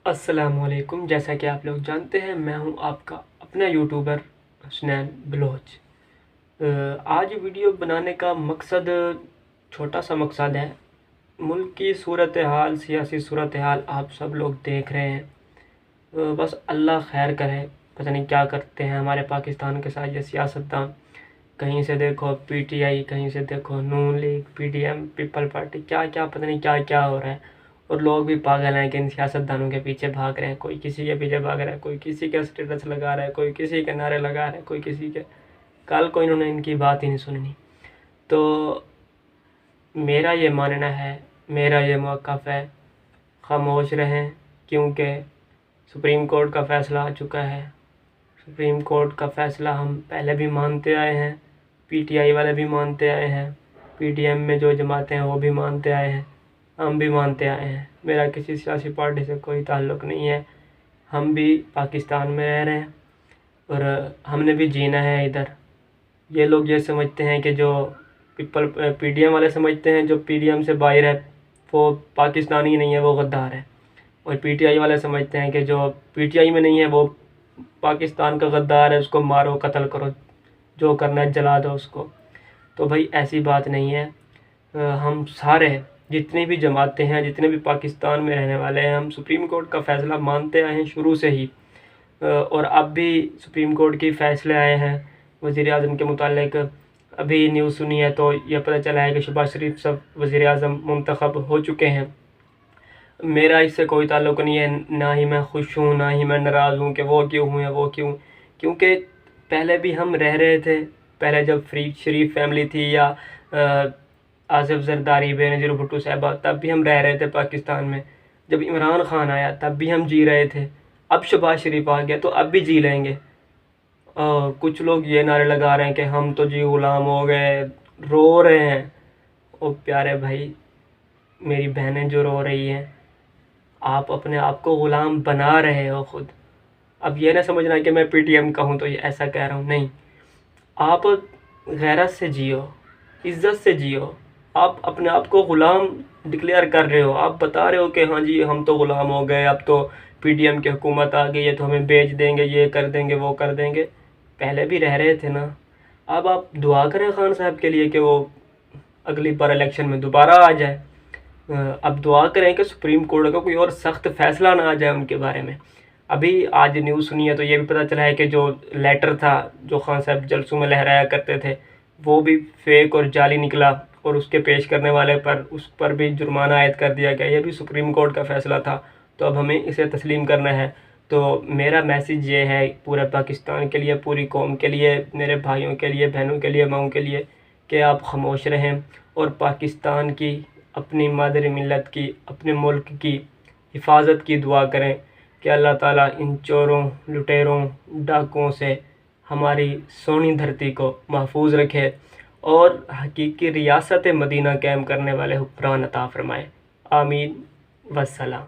السلام علیکم۔ جیسا کہ آپ لوگ جانتے ہیں، میں ہوں آپ کا اپنا یوٹیوبر حسنین بلوچ۔ آج ویڈیو بنانے کا مقصد چھوٹا سا مقصد ہے۔ ملک کی صورتحال، سیاسی صورتحال آپ سب لوگ دیکھ رہے ہیں۔ بس اللہ خیر کرے، پتہ نہیں کیا کرتے ہیں ہمارے پاکستان کے ساتھ یہ سیاستداں۔ کہیں سے دیکھو پی ٹی آئی، کہیں سے دیکھو Noon league, P D M, people party, کیا پتہ نہیں کیا ہو رہا ہے۔ اور لوگ بھی پاگل ہیں کہ ان سیاستدانوں کے پیچھے بھاگ رہے ہیں۔ کوئی کسی کے پیچھے بھاگ رہا ہے، کوئی کسی کے اسٹیٹس لگا رہا ہے، کوئی کسی کے نعرے لگا رہا ہے، کوئی کسی کے۔ کل کو انہوں نے ان کی بات ہی نہیں سننی۔ تو میرا یہ ماننا ہے، میرا یہ موقف ہے، خاموش رہیں، کیونکہ سپریم کورٹ کا فیصلہ آ چکا ہے۔ سپریم کورٹ کا فیصلہ ہم پہلے بھی مانتے آئے ہیں، پی ٹی آئی والے بھی مانتے آئے ہیں، پی ڈی ایم میں جو جماعتیں ہیں وہ بھی مانتے آئے ہیں، ہم بھی مانتے آئے ہیں۔ میرا کسی سیاسی پارٹی سے کوئی تعلق نہیں ہے، ہم بھی پاکستان میں رہ رہے ہیں اور ہم نے بھی جینا ہے ادھر۔ یہ لوگ یہ سمجھتے ہیں کہ جو پی ڈی ایم والے سمجھتے ہیں جو پی ڈی ایم سے باہر ہے وہ پاکستانی نہیں ہے، وہ غدار ہے۔ اور پی ٹی آئی والے سمجھتے ہیں کہ جو پی ٹی آئی میں نہیں ہے وہ پاکستان کا غدار ہے، اس کو مارو، قتل کرو، جو کرنا ہے جلا دو اس کو۔ تو بھائی ایسی بات نہیں ہے۔ ہم سارے جتنی بھی جماعتیں ہیں، جتنے بھی پاکستان میں رہنے والے ہیں، ہم سپریم کورٹ کا فیصلہ مانتے آئے ہیں شروع سے ہی۔ اور اب بھی سپریم کورٹ کے فیصلے آئے ہیں وزیر اعظم کے متعلق۔ ابھی نیوز سنی ہے تو یہ پتہ چلا ہے کہ شہباز شریف صاحب وزیر اعظم منتخب ہو چکے ہیں۔ میرا اس سے کوئی تعلق نہیں ہے، نہ ہی میں خوش ہوں، نہ ہی میں ناراض ہوں کہ وہ کیوں ہوئے، وہ کیوں۔ کیونکہ پہلے بھی ہم رہ رہے تھے، پہلے جب شریف فیملی تھی یا آصف زرداری، بے نظیر بھٹو صاحبہ، تب بھی ہم رہ رہے تھے پاکستان میں۔ جب عمران خان آیا تب بھی ہم جی رہے تھے، اب شہباز شریف آ گیا تو اب بھی جی لیں گے۔ کچھ لوگ یہ نعرے لگا رہے ہیں کہ ہم تو جی غلام ہو گئے، رو رہے ہیں۔ او پیارے بھائی، میری بہنیں جو رو رہی ہیں، آپ اپنے آپ کو غلام بنا رہے ہو خود۔ اب یہ نہ سمجھنا کہ میں پی ٹی ایم کا ہوں تو یہ ایسا کہہ رہا ہوں، نہیں۔ آپ غیرت سے جیو، عزت سے جیو۔ آپ اپنے آپ کو غلام ڈکلیئر کر رہے ہو، آپ بتا رہے ہو کہ ہاں جی ہم تو غلام ہو گئے، اب تو پی ڈی ایم کی حکومت آ گئی ہے تو ہمیں بیچ دیں گے، یہ کر دیں گے، وہ کر دیں گے۔ پہلے بھی رہ رہے تھے نا۔ اب آپ دعا کریں خان صاحب کے لیے کہ وہ اگلی بار الیکشن میں دوبارہ آ جائے۔ اب دعا کریں کہ سپریم کورٹ کا کوئی اور سخت فیصلہ نہ آ جائے ان کے بارے میں۔ ابھی آج نیوز سنی ہے تو یہ بھی پتہ چلا ہے کہ جو لیٹر تھا جو خان صاحب جلسوں میں لہرایا کرتے تھے وہ بھی فیک اور جعلی نکلا، اور اس کے پیش کرنے والے پر اس پر بھی جرمانہ عائد کر دیا گیا۔ یہ بھی سپریم کورٹ کا فیصلہ تھا، تو اب ہمیں اسے تسلیم کرنا ہے۔ تو میرا میسیج یہ ہے پورے پاکستان کے لیے، پوری قوم کے لیے، میرے بھائیوں کے لیے، بہنوں کے لیے، ماؤں کے لیے، کہ آپ خاموش رہیں اور پاکستان کی، اپنی مادری ملت کی، اپنے ملک کی حفاظت کی دعا کریں کہ اللہ تعالیٰ ان چوروں، لٹیروں، ڈاکوؤں سے ہماری سونی دھرتی کو محفوظ رکھے اور حقیقی ریاست مدینہ قائم کرنے والے حکمران عطا فرمائے۔ آمین والسلام۔